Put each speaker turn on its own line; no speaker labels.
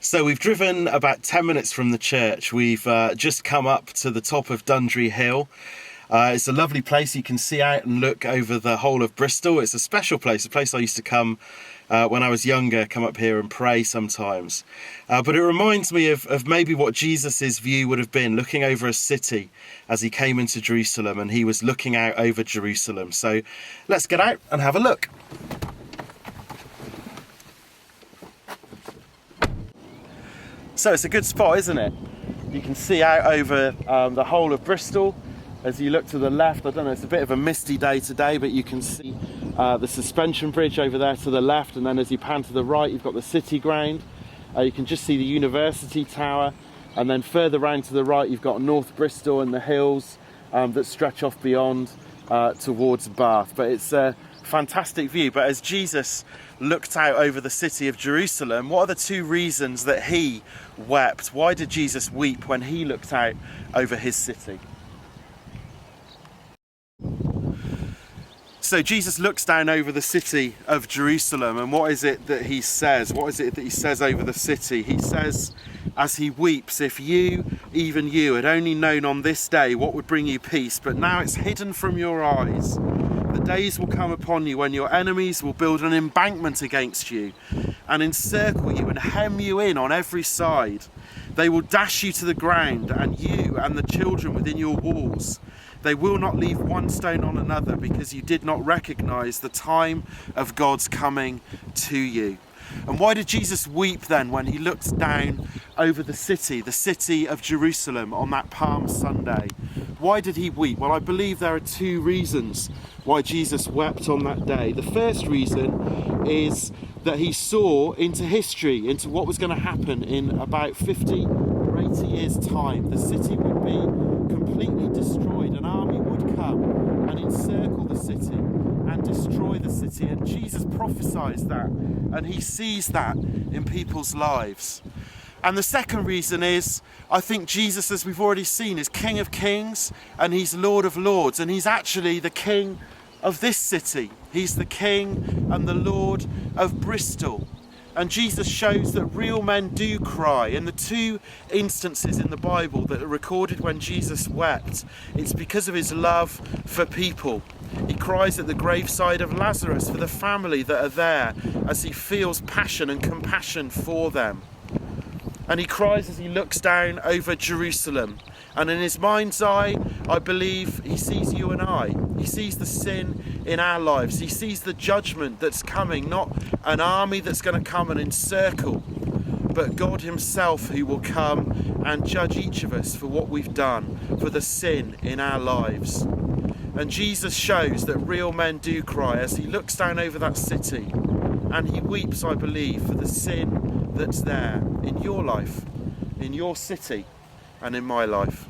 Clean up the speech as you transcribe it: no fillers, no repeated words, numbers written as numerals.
So we've driven about 10 minutes from the church. We've just come up to the top of Dundry Hill. It's a lovely place. You can see out and look over the whole of Bristol. It's a special place, a place I used to come when I was younger, come up here and pray sometimes. But it reminds me of maybe what Jesus's view would have been, looking over a city as he came into Jerusalem, and he was looking out over Jerusalem. So let's get out and have a look. So it's a good spot, isn't it? You can see out over the whole of Bristol. As you look to the left, I don't know, it's a bit of a misty day today, but you can see the suspension bridge over there to the left, and then as you pan to the right, you've got the city ground. You can just see the university tower, and then further round to the right, you've got North Bristol and the hills that stretch off beyond towards Bath. But it's a fantastic view. But as Jesus looked out over the city of Jerusalem, what are the two reasons that he wept? Why did Jesus weep when he looked out over his city? So Jesus looks down over the city of Jerusalem, and what is it that he says? What is it that he says over the city? He says, as he weeps, if you, even you, had only known on this day what would bring you peace, but now it's hidden from your eyes. The days will come upon you when your enemies will build an embankment against you and encircle you and hem you in on every side. They will dash you to the ground, and you and the children within your walls. They will not leave one stone on another, because you did not recognize the time of God's coming to you. And why did Jesus weep then when he looked down over the city of Jerusalem on that Palm Sunday? Why did he weep? Well, I believe there are two reasons why Jesus wept on that day. The first reason is that he saw into history, into what was going to happen in about 50 or 80 years' time. The city would be completely destroyed. An army would come and encircle the city and destroy the city. And Jesus prophesies that, and he sees that in people's lives. And the second reason is, I think Jesus, as we've already seen, is King of Kings and he's Lord of Lords, and he's actually the King of this city. He's the King and the Lord of Bristol. And Jesus shows that real men do cry. In the two instances in the Bible that are recorded when Jesus wept, it's because of his love for people. He cries at the graveside of Lazarus for the family that are there, as he feels passion and compassion for them. And he cries as he looks down over Jerusalem. And in his mind's eye, I believe he sees you and I. He sees the sin in our lives. He sees the judgment that's coming, not an army that's going to come and encircle, but God himself who will come and judge each of us for what we've done, for the sin in our lives. And Jesus shows that real men do cry as he looks down over that city, and he weeps, I believe, for the sin that's there in your life, in your city, and in my life.